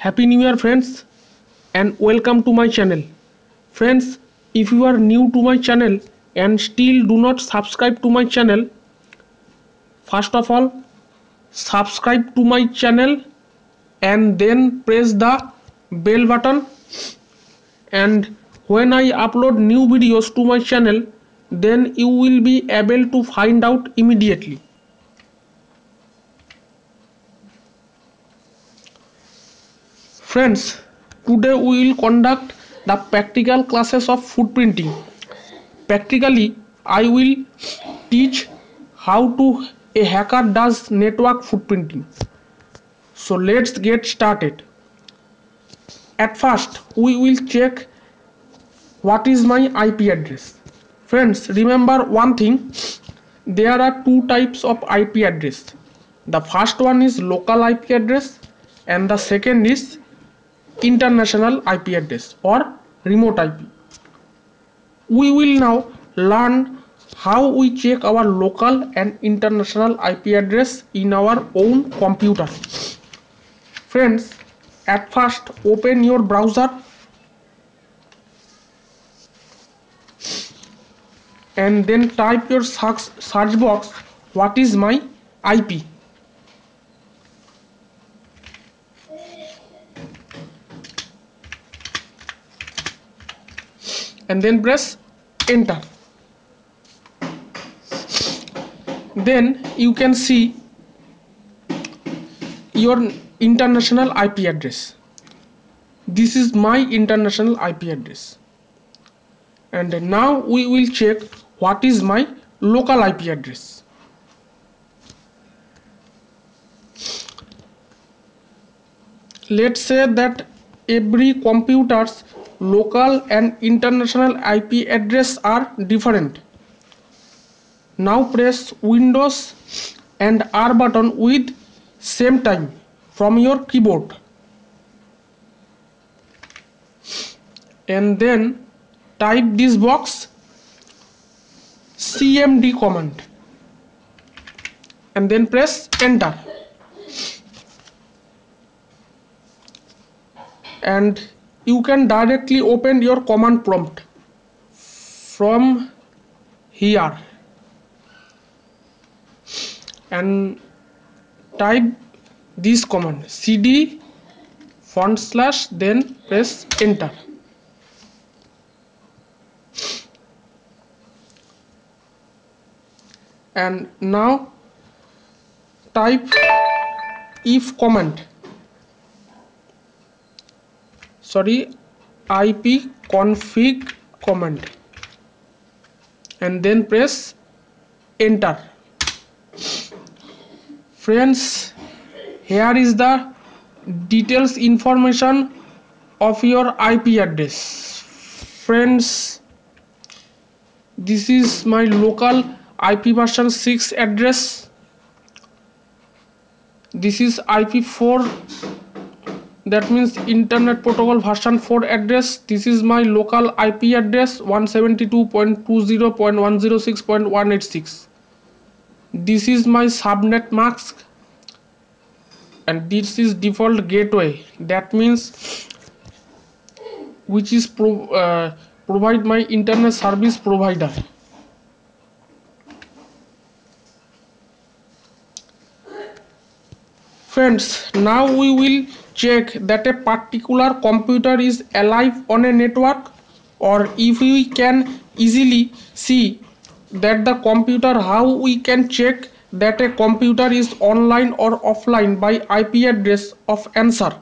Happy New Year friends, and welcome to my channel. Friends, if you are new to my channel and still do not subscribe to my channel, first of all subscribe to my channel and then press the bell button, and when I upload new videos to my channel, then you will be able to find out immediately. Friends, today we will conduct the practical classes of footprinting. Practically, I will teach how a hacker does network footprinting. So let's get started. At first, we will check what is my IP address. Friends, remember one thing, there are two types of IP address. The first one is local IP address and the second is international IP address or remote IP. We will now learn how we check our local and international IP address in our own computer. Friends, at first open your browser and then type your search box, what is my IP? And then press enter. Then you can see your international IP address. This is my international IP address. And now we will check what is my local IP address. Let's say that every computer's local and international IP address are different. Now press Windows and R button with same time from your keyboard, and then type this box cmd command and then press enter, and you can directly open your command prompt from here and type this command cd / then press enter. And now type if command, ipconfig command, and then press enter. Friends, here is the details information of your IP address. Friends, this is my local IP version 6 address. This is IP4, that means Internet Protocol version 4 address. This is my local IP address 172.20.106.186. This is my subnet mask, and this is default gateway, that means which is provide my internet service provider. Friends, now we will check that a particular computer is alive on a network, or if we can easily see that the computer, how we can check that a computer is online or offline by IP address of answer.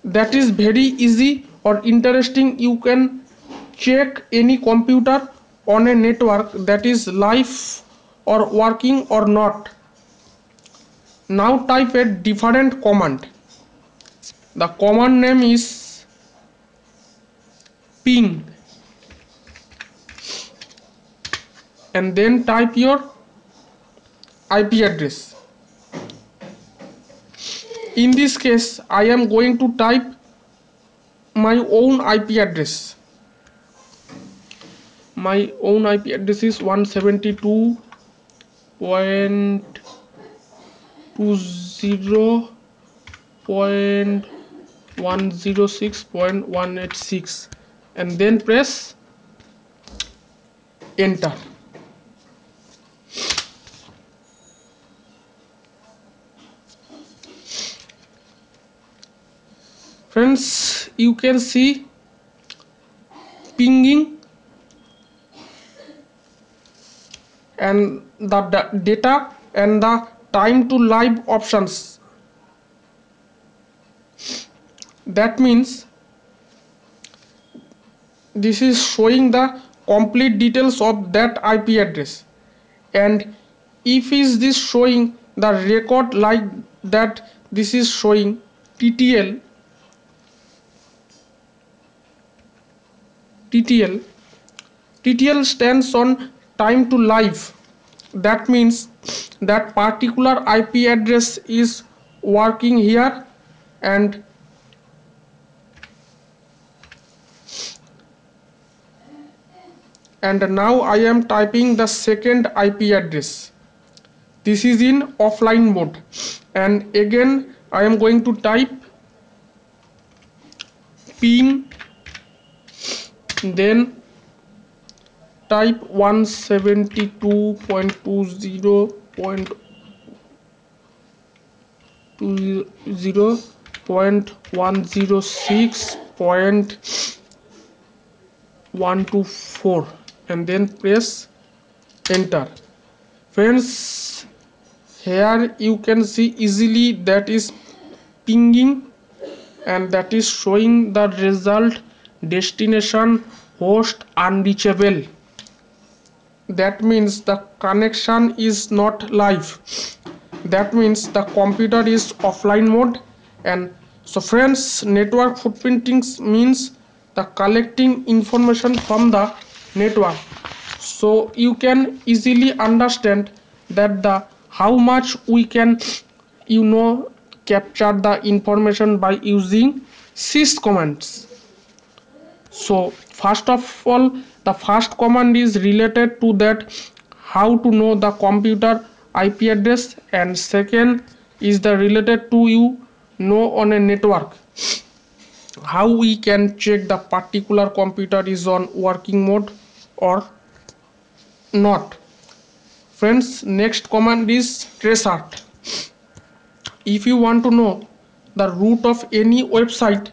That is very easy or interesting. You can check any computer on a network that is live or working or not. Now type a different command. The command name is ping, and then type your IP address. In this case, I am going to type my own IP address. My own IP address is 172.20 106.186 and then press enter. Friends, you can see pinging and the data and the time to live options. That means this is showing the complete details of that IP address, and if is this showing the record like that, this is showing TTL. TTL stands on time to live. That means that particular IP address is working here, and now I am typing the second IP address. This is in offline mode, and again I am going to type ping, then type 172.20.106.124 and then press enter. Friends, here you can see easily that is pinging, and that is showing the result destination host unreachable. That means the connection is not live. That means the computer is offline mode. And so friends, network footprinting means the collecting information from the network. So you can easily understand that the how much we can capture the information by using sys commands. So first of all, the first command is related to that how to know the computer IP address, and second is the related to on a network how we can check the particular computer is on working mode or not. Friends, next command is traceart. If you want to know the root of any website,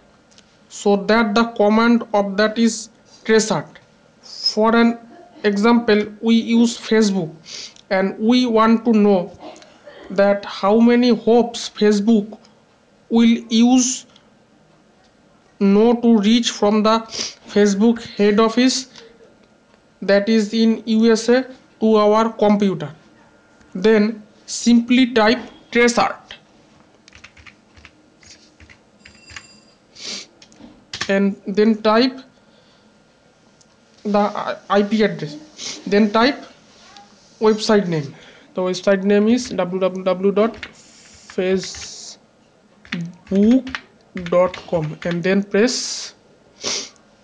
so that the command of that is traceart. For an example, we use Facebook and we want to know that how many hops Facebook will use to reach from the Facebook head office that is in USA to our computer. Then simply type traceart and then type the IP address, then type website name. The website name is www.facebook.com and then press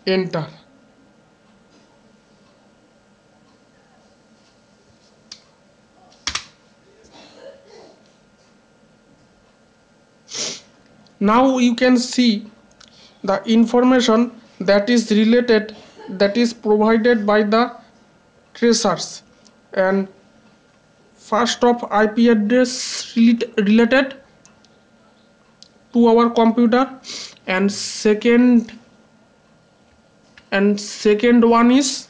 enter. Now you can see the information that is related, that is provided by the tracers, and first of IP address related to our computer, and second one is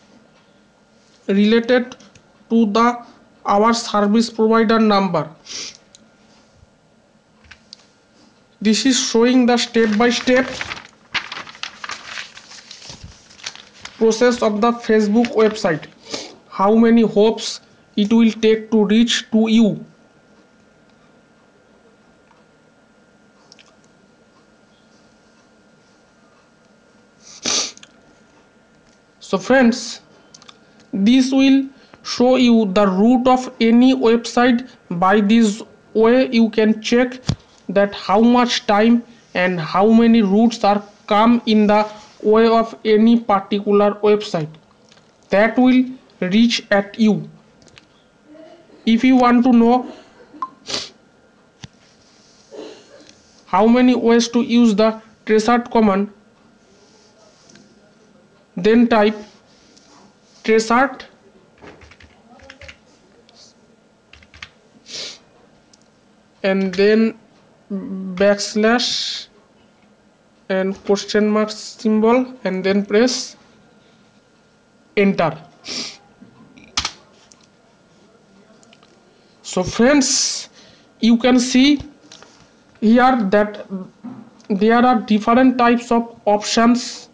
related to the our service provider number. This is showing the step-by-step process of the Facebook website, how many hops it will take to reach to you. So friends, this will show you the root of any website. By this way you can check that how much time and how many routes are come in the way of any particular website that will reach at you. If you want to know how many ways to use the traceart command, then type traceart and then backslash and question mark symbol and then press enter. So friends, you can see here that there are different types of options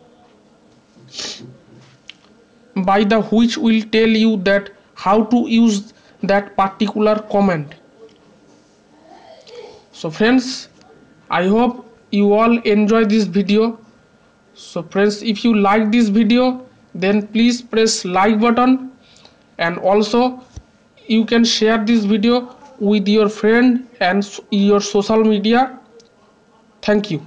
by the which will tell you that how to use that particular command. So friends, I hope you all enjoy this video. So friends, if you like this video, then please press like button, and also you can share this video with your friend and your social media. Thank you.